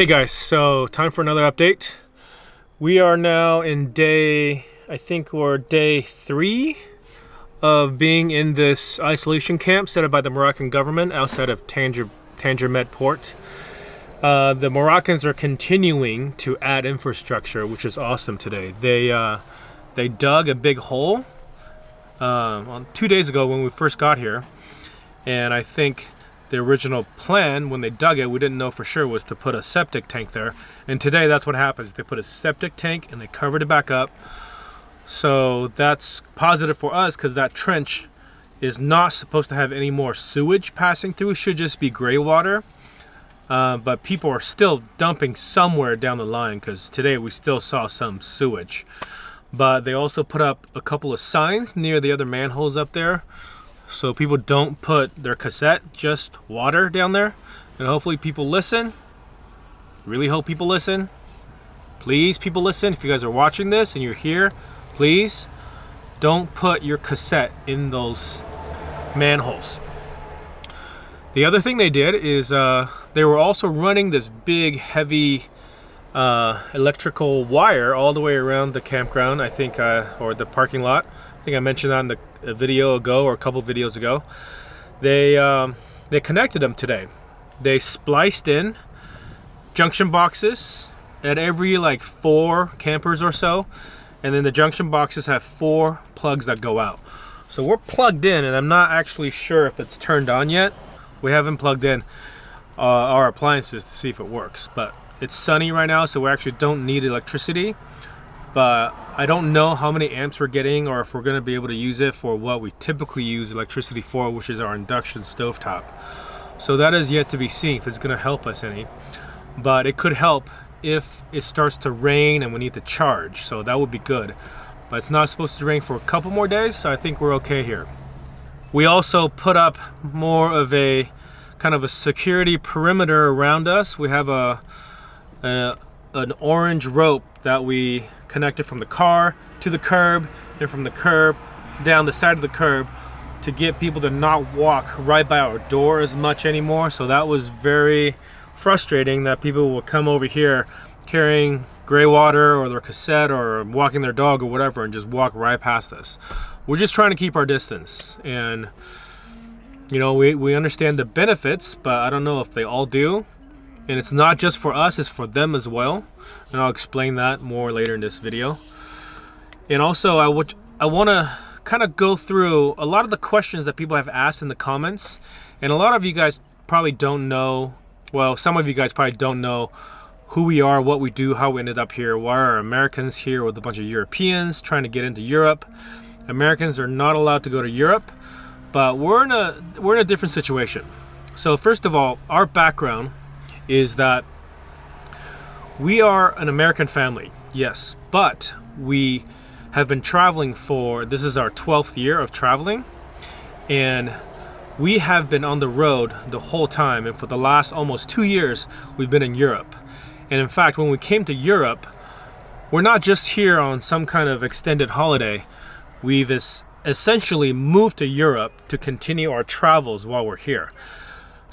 Hey guys, so time for another update. We are now in I think we're day 3 of being in this isolation camp set up by the Moroccan government outside of Tanger Med port. The Moroccans are continuing to add infrastructure, which is awesome today. They dug a big hole 2 days ago when we first got here, and I think the original plan when they dug it, we didn't know for sure, was to put a septic tank there. And today that's what happens. They put a septic tank and they covered it back up. So that's positive for us because that trench is not supposed to have any more sewage passing through. It should just be gray water. But people are still dumping somewhere down the line because today we still saw some sewage. But they also put up a couple of signs near the other manholes up there, so people don't put their cassette, just water down there. And hopefully people listen. Really hope people listen. Please, people listen. If you guys are watching this and you're here, please don't put your cassette in those manholes. The other thing they did is they were also running this big, heavy electrical wire all the way around the campground, I think, or the parking lot. I think I mentioned that in a video ago or a couple videos ago. They connected them today. They spliced in junction boxes at every like 4 campers or so, and then the junction boxes have 4 plugs that go out. So we're plugged in, and I'm not actually sure if it's turned on yet. We haven't plugged in our appliances to see if it works, but it's sunny right now, so we actually don't need electricity. But I don't know how many amps we're getting or if we're going to be able to use it for what we typically use electricity for, which is our induction stovetop. So that is yet to be seen if it's going to help us any. But it could help if it starts to rain and we need to charge. So that would be good. But it's not supposed to rain for a couple more days, so I think we're okay here. We also put up more of a kind of a security perimeter around us. We have an orange rope that we connected from the car to the curb and from the curb down the side of the curb to get people to not walk right by our door as much anymore. So that was very frustrating that people will come over here carrying gray water or their cassette or walking their dog or whatever and just walk right past us. We're just trying to keep our distance, and you know, we understand the benefits, but I don't know if they all do. And it's not just for us, it's for them as well. And I'll explain that more later in this video. And also, I want to kind of go through a lot of the questions that people have asked in the comments. And a lot of you guys probably don't know, well, some of you guys probably don't know who we are, what we do, how we ended up here. Why are Americans here with a bunch of Europeans trying to get into Europe? Americans are not allowed to go to Europe, but we're in a different situation. So first of all, our background is that we are an American family, yes, but we have been traveling this is our 12th year of traveling, and we have been on the road the whole time, and for the last almost 2 years, we've been in Europe. And in fact, when we came to Europe, we're not just here on some kind of extended holiday. We've essentially moved to Europe to continue our travels while we're here.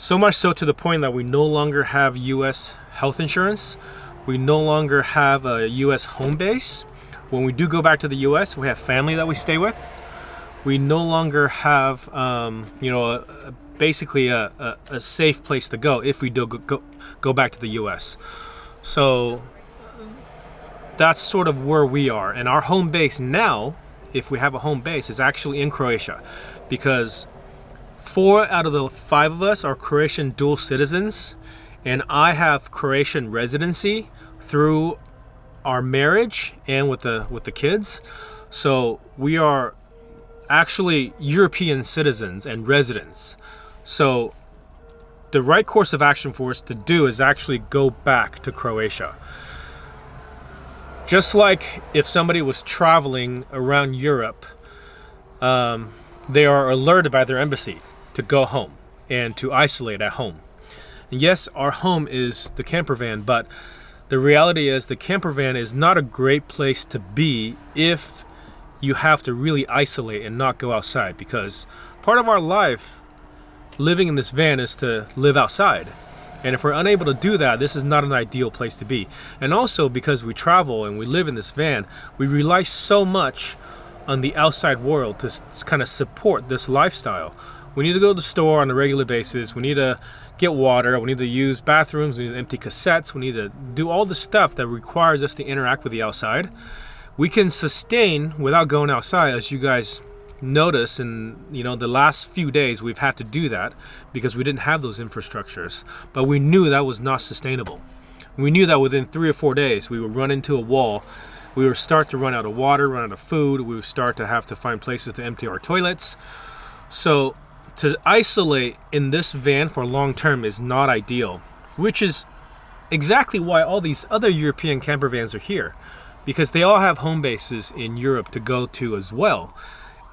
So much so to the point that we no longer have U.S. health insurance. We no longer have a U.S. home base. When we do go back to the U.S., we have family that we stay with. We no longer have, basically a safe place to go if we do go back to the U.S. So that's sort of where we are. And our home base now, if we have a home base, is actually in Croatia, because 4 out of the 5 of us are Croatian dual citizens, and I have Croatian residency through our marriage and with the kids. So we are actually European citizens and residents. So the right course of action for us to do is actually go back to Croatia. Just like if somebody was traveling around Europe, they are alerted by their embassy to go home and to isolate at home. And yes, our home is the camper van, but the reality is the camper van is not a great place to be if you have to really isolate and not go outside, because part of our life living in this van is to live outside. And if we're unable to do that, this is not an ideal place to be. And also because we travel and we live in this van, we rely so much on the outside world to kind of support this lifestyle. We need to go to the store on a regular basis. We need to get water. We need to use bathrooms. We need to empty cassettes. We need to do all the stuff that requires us to interact with the outside. We can sustain without going outside, as you guys notice in the last few days we've had to do that because we didn't have those infrastructures. But we knew that was not sustainable. We knew that within 3 or 4 days we would run into a wall. We would start to run out of water, run out of food. We would start to have to find places to empty our toilets. So to isolate in this van for long term is not ideal, which is exactly why all these other European camper vans are here, because they all have home bases in Europe to go to as well.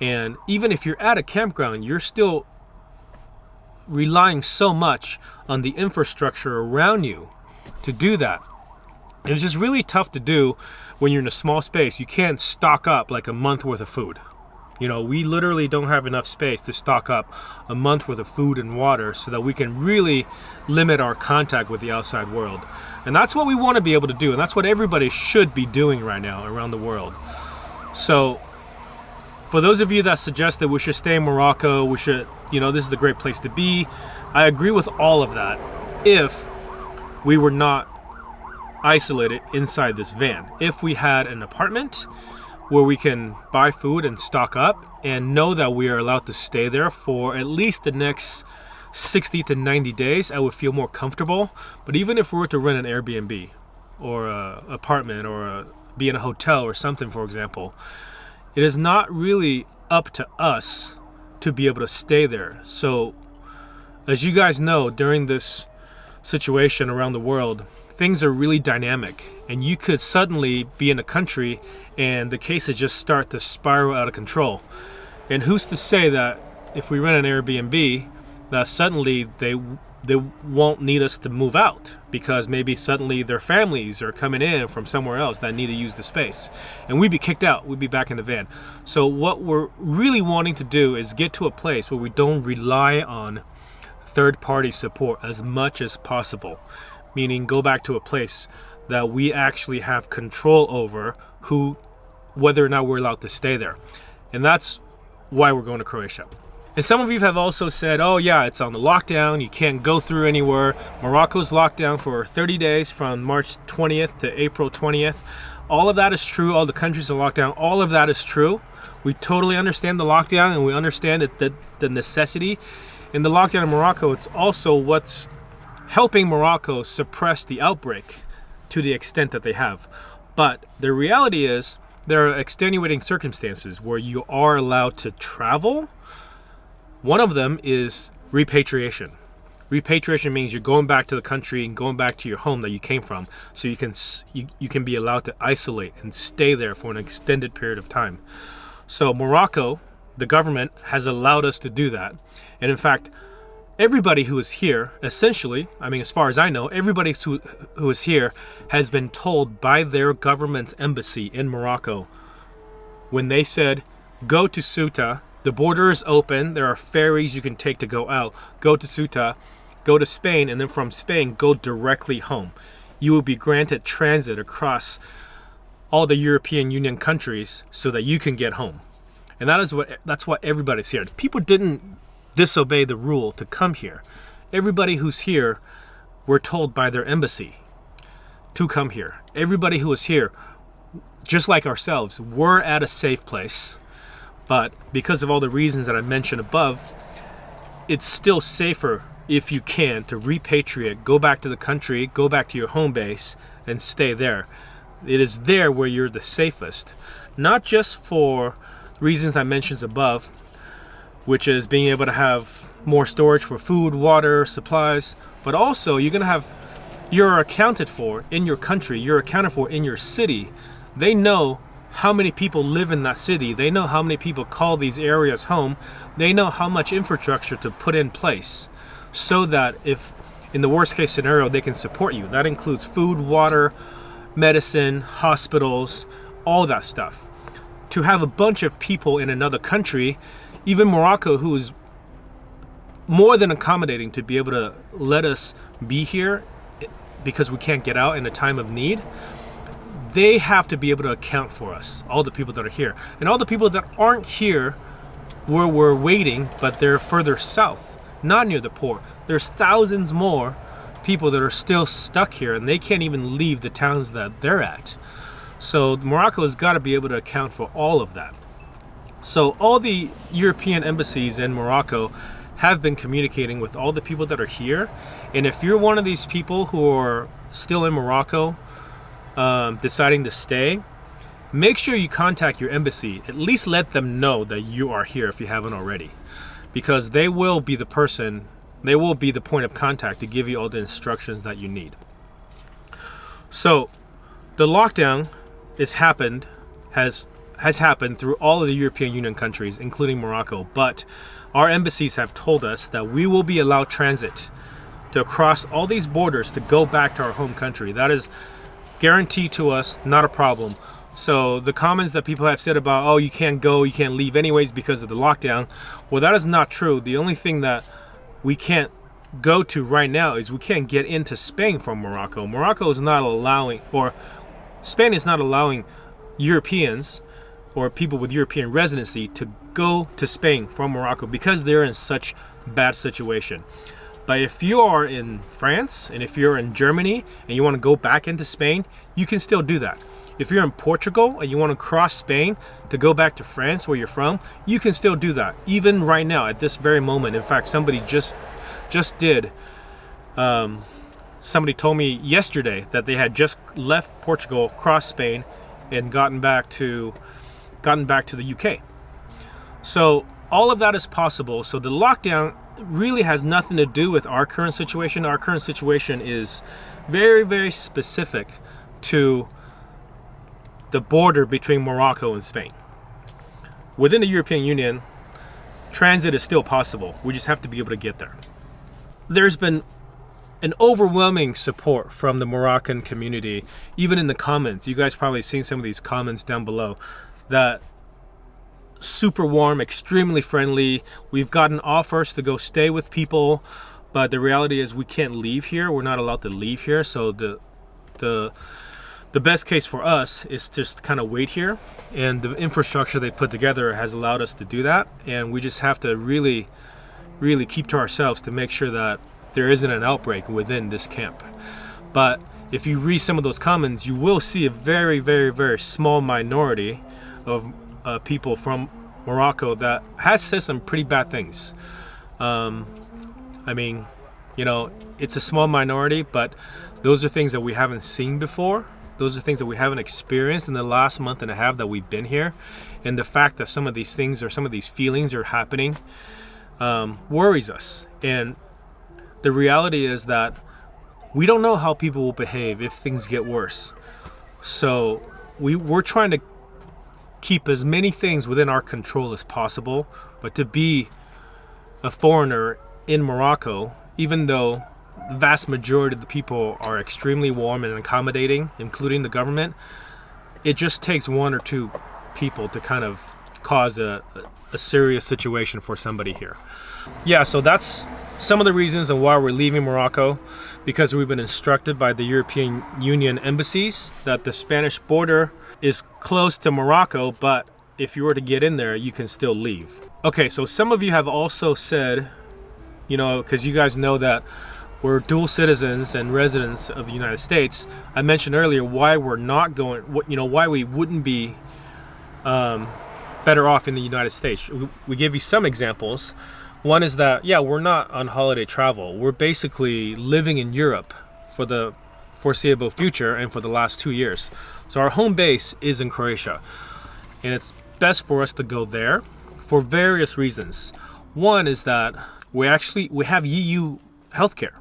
And even if you're at a campground, you're still relying so much on the infrastructure around you to do that. And it's just really tough to do when you're in a small space. You can't stock up like a month worth of food. We literally don't have enough space to stock up a month worth of food and water so that we can really limit our contact with the outside world. And that's what we want to be able to do. And that's what everybody should be doing right now around the world. So for those of you that suggest that we should stay in Morocco, this is the great place to be, I agree with all of that if we were not isolated inside this van. If we had an apartment where we can buy food and stock up and know that we are allowed to stay there for at least the next 60 to 90 days, I would feel more comfortable. But even if we were to rent an Airbnb or an apartment or be in a hotel or something, for example, it is not really up to us to be able to stay there. So as you guys know, during this situation around the world, things are really dynamic, and you could suddenly be in a country and the cases just start to spiral out of control. And who's to say that if we rent an Airbnb that suddenly they won't need us to move out, because maybe suddenly their families are coming in from somewhere else that need to use the space, and we'd be kicked out. We'd be back in the van. So what we're really wanting to do is get to a place where we don't rely on third-party support as much as possible, meaning go back to a place that we actually have control over whether or not we're allowed to stay there. And that's why we're going to Croatia. And some of you have also said, oh yeah, it's on the lockdown, you can't go through anywhere. Morocco's locked down for 30 days from March 20th to April 20th. All of that is true. All the countries are locked down. All of that is true. We totally understand the lockdown, and we understand the necessity. In the lockdown in Morocco, it's also what's helping Morocco suppress the outbreak to the extent that they have. But the reality is there are extenuating circumstances where you are allowed to travel. One of them is repatriation. Repatriation means you're going back to the country and going back to your home that you came from, so you can be allowed to isolate and stay there for an extended period of time. So Morocco, the government, has allowed us to do that. And in fact, everybody who is here, essentially, as far as I know, everybody who is here has been told by their government's embassy in Morocco, when they said, go to Ceuta, the border is open, there are ferries you can take to go out, go to Ceuta, go to Spain, and then from Spain, go directly home. You will be granted transit across all the European Union countries so that you can get home. And that's why everybody's here. People didn't disobey the rule to come here. Everybody who's here were told by their embassy to come here. Everybody who is here, just like ourselves, were at a safe place. But because of all the reasons that I mentioned above, it's still safer if you can to repatriate, go back to the country, go back to your home base and stay there. It is there where you're the safest. Not just for reasons I mentioned above, which is being able to have more storage for food, water, supplies, but also you're accounted for in your country, you're accounted for in your city. They know how many people live in that city. They know how many people call these areas home. They know how much infrastructure to put in place so that if in the worst case scenario, they can support you. That includes food, water, medicine, hospitals, all that stuff. To have a bunch of people in another country, even Morocco, who's more than accommodating to be able to let us be here because we can't get out in a time of need. They have to be able to account for us, all the people that are here. And all the people that aren't here where we're waiting, but they're further south, not near the port. There's thousands more people that are still stuck here, and they can't even leave the towns that they're at. So Morocco has got to be able to account for all of that. So all the European embassies in Morocco have been communicating with all the people that are here. And if you're one of these people who are still in Morocco, deciding to stay, make sure you contact your embassy. At least let them know that you are here if you haven't already, because they will be the point of contact to give you all the instructions that you need. So the lockdown has happened through all of the European Union countries, including Morocco, but our embassies have told us that we will be allowed transit to cross all these borders to go back to our home country. That is guaranteed to us, not a problem. So the comments that people have said about, oh, you can't go, you can't leave anyways because of the lockdown, well, that is not true. The only thing that we can't go to right now is we can't get into Spain from Morocco. Morocco is not allowing, or Spain is not allowing Europeans or people with European residency to go to Spain from Morocco because they're in such bad situation. But if you are in France and if you're in Germany and you want to go back into Spain, you can still do that. If you're in Portugal and you want to cross Spain to go back to France where you're from, you can still do that, even right now at this very moment. In fact, somebody just did. Somebody told me yesterday that they had just left Portugal, crossed Spain, and gotten back to the UK. So all of that is possible. So the lockdown really has nothing to do with our current situation. Our current situation is very, very specific to the border between Morocco and Spain. Within the European Union, transit is still possible. We just have to be able to get there. There's been an overwhelming support from the Moroccan community, even in the comments. You guys probably seen some of these comments down below. That super warm, extremely friendly. We've gotten offers to go stay with people, but the reality is we can't leave here. We're not allowed to leave here. So the best case for us is just kind of wait here, and the infrastructure they put together has allowed us to do that. And we just have to really, really keep to ourselves to make sure that there isn't an outbreak within this camp. But if you read some of those comments, you will see a very, very, very small minority of people from Morocco that has said some pretty bad things. I mean, it's a small minority, but those are things that we haven't seen before. Those are things that we haven't experienced in the last month and a half that we've been here. And the fact that some of these things or some of these feelings are happening worries us. And the reality is that we don't know how people will behave if things get worse. So we're trying to keep as many things within our control as possible. But to be a foreigner in Morocco, even though the vast majority of the people are extremely warm and accommodating, including the government, it just takes one or two people to kind of cause a serious situation for somebody here. Yeah, so that's some of the reasons of why we're leaving Morocco, because we've been instructed by the European Union embassies that the Spanish border is close to Morocco, but if you were to get in there, you can still leave. Okay, so some of you have also said, because you guys know that we're dual citizens and residents of the United States. I mentioned earlier why we're not going, why we wouldn't be better off in the United States. We give you some examples. One is that, we're not on holiday travel. We're basically living in Europe for the foreseeable future and for the last 2 years. So our home base is in Croatia. And it's best for us to go there for various reasons. One is that we have EU healthcare.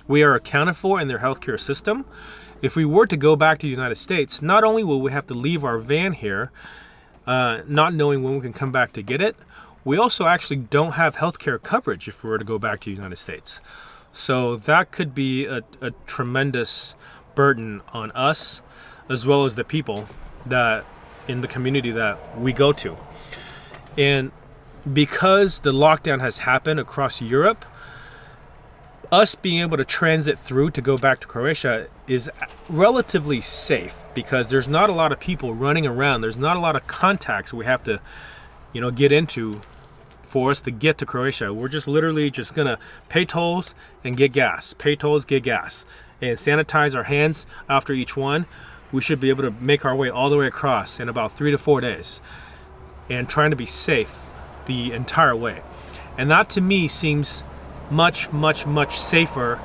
We are accounted for in their healthcare system. If we were to go back to the United States, not only will we have to leave our van here, not knowing when we can come back to get it, we also actually don't have healthcare coverage if we were to go back to the United States. So that could be a tremendous burden on us, as well as the people that in the community that we go to. And because the lockdown has happened across Europe, us being able to transit through to go back to Croatia is relatively safe because there's not a lot of people running around. There's not a lot of contacts we have to, get into for us to get to Croatia. We're just literally just gonna pay tolls and get gas. Pay tolls, get gas, and sanitize our hands after each one. We should be able to make our way all the way across in about 3 to 4 days, and trying to be safe the entire way. And that to me seems much, much, much safer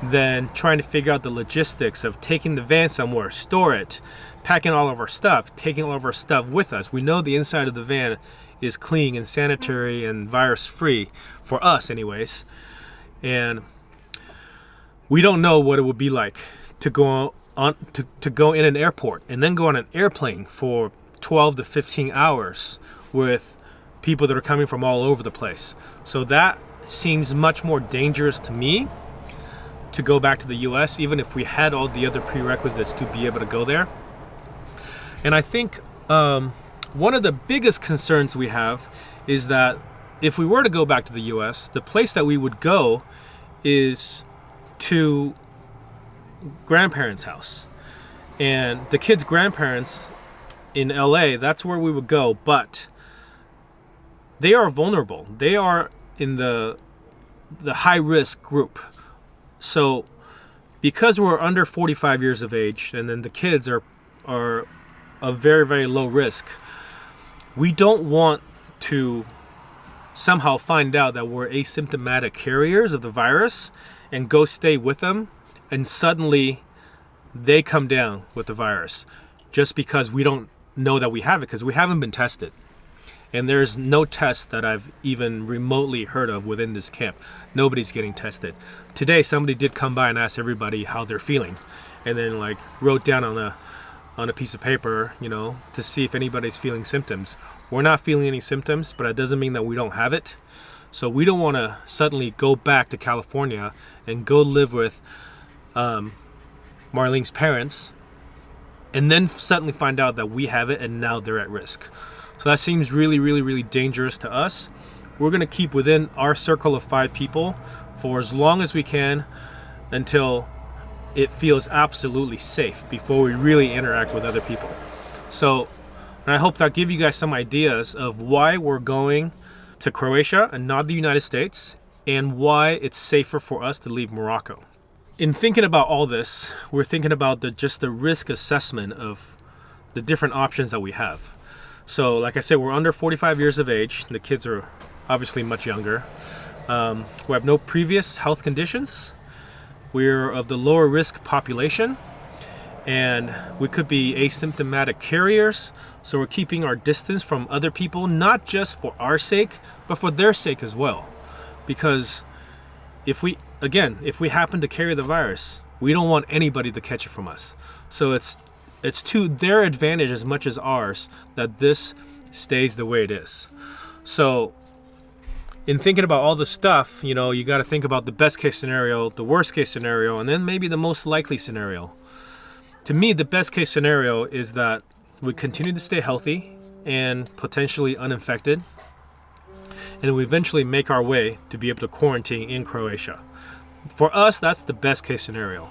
than trying to figure out the logistics of taking the van somewhere, store it, packing all of our stuff, taking all of our stuff with us. We know the inside of the van is clean and sanitary and virus free for us anyways. And we don't know what it would be like to go on to go in an airport and then go on an airplane for 12 to 15 hours with people that are coming from all over the place. So that seems much more dangerous to me to go back to the US, even if we had all the other prerequisites to be able to go there. And I think one of the biggest concerns we have is that if we were to go back to the US, the place that we would go is to grandparents' house. And the kids' grandparents in LA, that's where we would go, but they are vulnerable. They are in the high risk group. So because we're under 45 years of age and then the kids are of very, very low risk, we don't want to somehow find out that we're asymptomatic carriers of the virus and go stay with them and suddenly they come down with the virus just because we don't know that we have it, because we haven't been tested. And there's no test that I've even remotely heard of within this camp. Nobody's getting tested. Today, somebody did come by and ask everybody how they're feeling, and then wrote down on a piece of paper, to see if anybody's feeling symptoms. We're not feeling any symptoms, but it doesn't mean that we don't have it. So we don't want to suddenly go back to California and go live with Marlene's parents, and then suddenly find out that we have it and now they're at risk. So that seems really, really, really dangerous to us. We're going to keep within our circle of 5 people for as long as we can until it feels absolutely safe before we really interact with other people. So, and I hope that give you guys some ideas of why we're going to Croatia and not the United States, and why it's safer for us to leave Morocco. In thinking about all this, we're thinking about the risk assessment of the different options that we have. So like I said, we're under 45 years of age. The kids are obviously much younger. We have no previous health conditions. We're of the lower risk population, and we could be asymptomatic carriers. So we're keeping our distance from other people, not just for our sake, but for their sake as well. Because if we happen to carry the virus, we don't want anybody to catch it from us. So it's to their advantage as much as ours that this stays the way it is. So in thinking about all this stuff, you got to think about the best case scenario, the worst case scenario, and then maybe the most likely scenario. To me, the best case scenario is that we continue to stay healthy and potentially uninfected, and we eventually make our way to be able to quarantine in Croatia. For us, that's the best case scenario.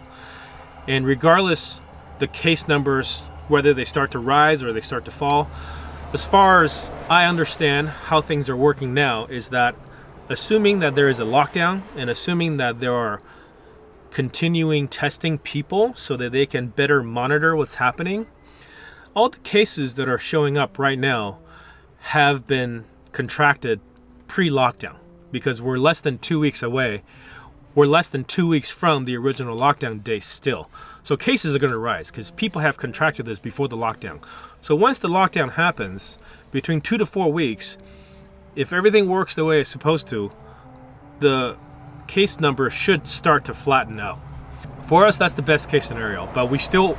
And regardless the case numbers, whether they start to rise or they start to fall, as far as I understand how things are working now, is that assuming that there is a lockdown and assuming that there are continuing testing people so that they can better monitor what's happening, all the cases that are showing up right now have been contracted pre-lockdown, because we're less than 2 weeks away. We're less than 2 weeks from the original lockdown day still. So cases are going to rise because people have contracted this before the lockdown. So once the lockdown happens, between 2 to 4 weeks, if everything works the way it's supposed to, the case number should start to flatten out. For us, that's the best case scenario, but we still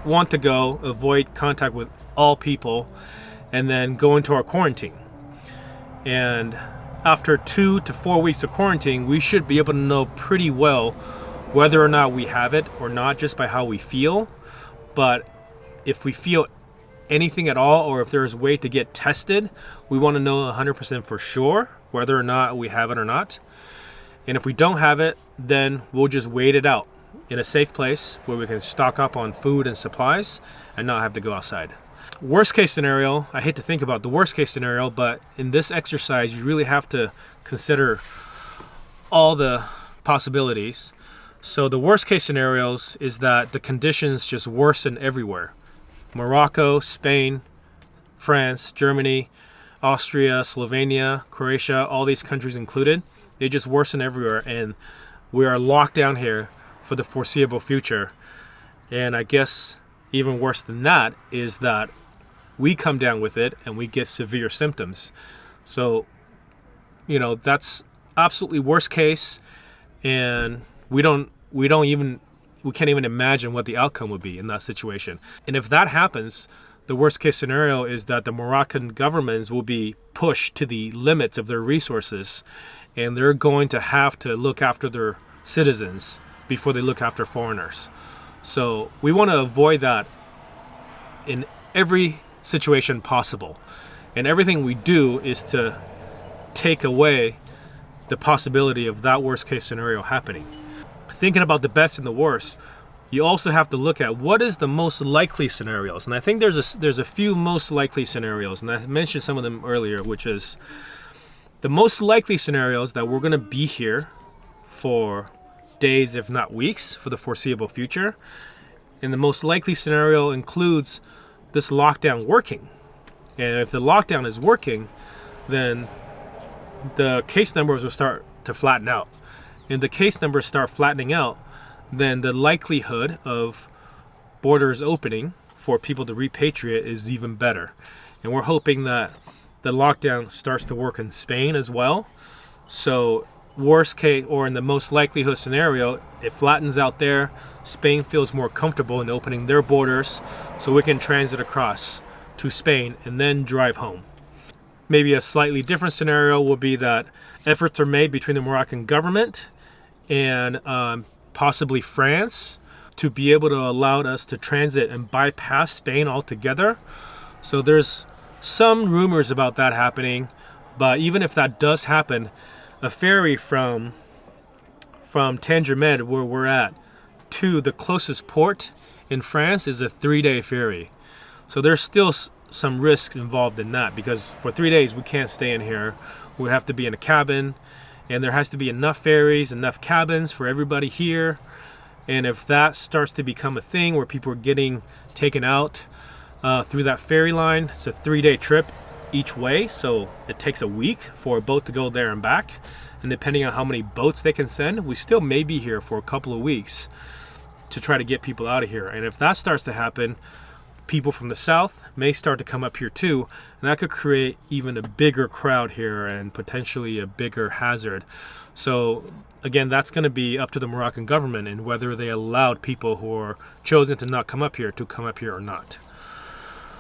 want to go avoid contact with all people and then go into our quarantine. And after 2 to 4 weeks of quarantine, we should be able to know pretty well whether or not we have it or not, just by how we feel. But if we feel anything at all, or if there's a way to get tested, we want to know 100% for sure whether or not we have it or not. And if we don't have it, then we'll just wait it out in a safe place where we can stock up on food and supplies and not have to go outside. Worst case scenario, I hate to think about the worst case scenario, but in this exercise, you really have to consider all the possibilities. So the worst case scenarios is that the conditions just worsen everywhere. Morocco, Spain, France, Germany, Austria, Slovenia, Croatia, all these countries included, they just worsen everywhere, and we are locked down here for the foreseeable future. And I guess even worse than that is that we come down with it and we get severe symptoms. So, that's absolutely worst case, and we can't even imagine what the outcome would be in that situation. And if that happens, the worst case scenario is that the Moroccan governments will be pushed to the limits of their resources, and they're going to have to look after their citizens before they look after foreigners. So we want to avoid that in every situation possible. And everything we do is to take away the possibility of that worst case scenario happening. Thinking about the best and the worst, you also have to look at what is the most likely scenarios. And I think there's a few most likely scenarios, and I mentioned some of them earlier, which is the most likely scenarios that we're going to be here for days, if not weeks, for the foreseeable future. And the most likely scenario includes this lockdown working. And if the lockdown is working, then the case numbers will start to flatten out. And the case numbers start flattening out, then the likelihood of borders opening for people to repatriate is even better. And we're hoping that the lockdown starts to work in Spain as well. So worst case, or in the most likelihood scenario, it flattens out there. Spain feels more comfortable in opening their borders so we can transit across to Spain and then drive home. Maybe a slightly different scenario will be that efforts are made between the Moroccan government and possibly France to be able to allow us to transit and bypass Spain altogether. So there's some rumors about that happening, but even if that does happen, a ferry from Tanger Med, where we're at, to the closest port in France is a 3-day ferry. So there's still some risks involved in that, because for 3 days we can't stay in here. We have to be in a cabin, and there has to be enough ferries, enough cabins for everybody here. And if that starts to become a thing where people are getting taken out through that ferry line, it's a 3-day trip each way, so it takes a week for a boat to go there and back. And depending on how many boats they can send, we still may be here for a couple of weeks to try to get people out of here. And if that starts to happen, people from the south may start to come up here too, and that could create even a bigger crowd here and potentially a bigger hazard. So again, that's going to be up to the Moroccan government and whether they allowed people who are chosen to not come up here to come up here or not.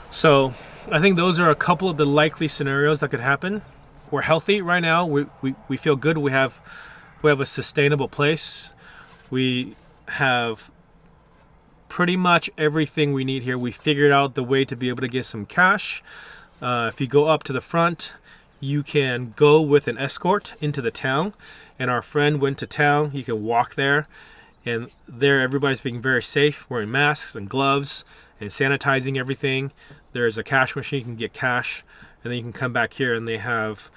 So I think those are a couple of the likely scenarios that could happen. We're healthy right now. We feel good. We have a sustainable place. We have pretty much everything we need here. We figured out the way to be able to get some cash. If you go up to the front, you can go with an escort into the town. And our friend went to town. You can walk there. And there everybody's being very safe, wearing masks and gloves and sanitizing everything. There's a cash machine. You can get cash. And then you can come back here and they have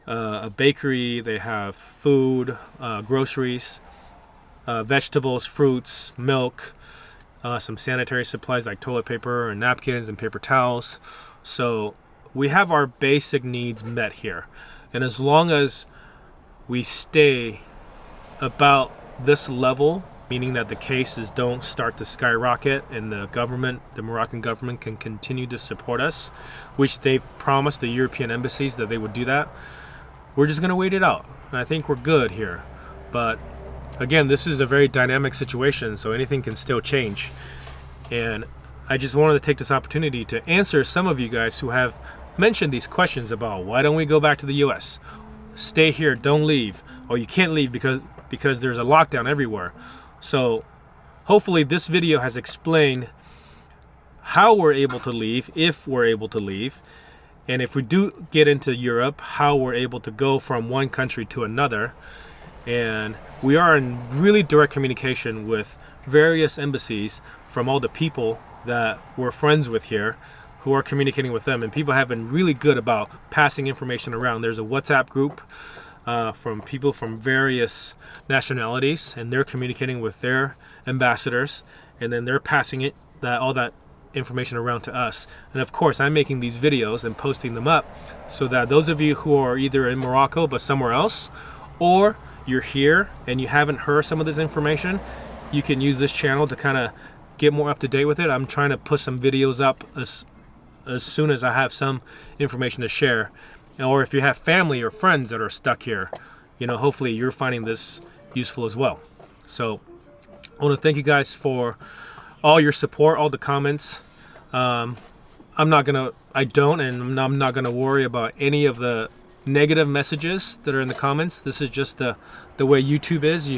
a bakery. They have food, groceries, vegetables, fruits, milk, some sanitary supplies like toilet paper and napkins and paper towels. So we have our basic needs met here. And as long as we stay about this level, meaning that the cases don't start to skyrocket and the Moroccan government can continue to support us, which they've promised the European embassies that they would do that, we're just going to wait it out. And I think we're good here. But again, this is a very dynamic situation, so anything can still change. And I just wanted to take this opportunity to answer some of you guys who have mentioned these questions about why don't we go back to the US? Stay here, don't leave. Or you can't leave because there's a lockdown everywhere. So hopefully this video has explained how we're able to leave, if we're able to leave, and if we do get into Europe, how we're able to go from one country to another. And we are in really direct communication with various embassies from all the people that we're friends with here, who are communicating with them. And people have been really good about passing information around. There's a WhatsApp group from people from various nationalities, and they're communicating with their ambassadors, and then they're passing all that information around to us. And of course, I'm making these videos and posting them up so that those of you who are either in Morocco but somewhere else, or you're here and you haven't heard some of this information, you can use this channel to kind of get more up to date with it. I'm trying to put some videos up as soon as I have some information to share. Or if you have family or friends that are stuck here, hopefully you're finding this useful as well. So I want to thank you guys for all your support, all the comments. I'm not gonna worry about any of the negative messages that are in the comments. This is just the way YouTube is.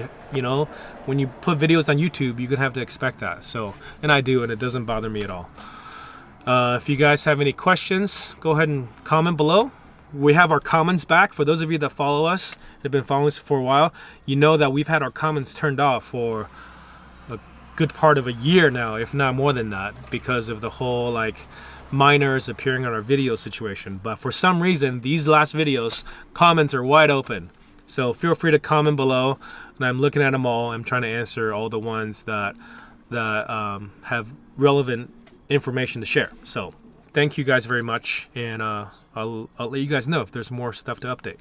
When you put videos on YouTube, you're gonna have to expect that. So, and I do, and it doesn't bother me at all. If you guys have any questions, go ahead and comment below. We have our comments back. For those of you that follow us, have been following us for a while, you know that we've had our comments turned off for a good part of a year now, if not more than that, because of the whole minors appearing on our video situation. But for some reason, these last videos, comments are wide open. So feel free to comment below, and I'm looking at them all. I'm trying to answer all the ones that have relevant information to share. So thank you guys very much, and I'll let you guys know if there's more stuff to update.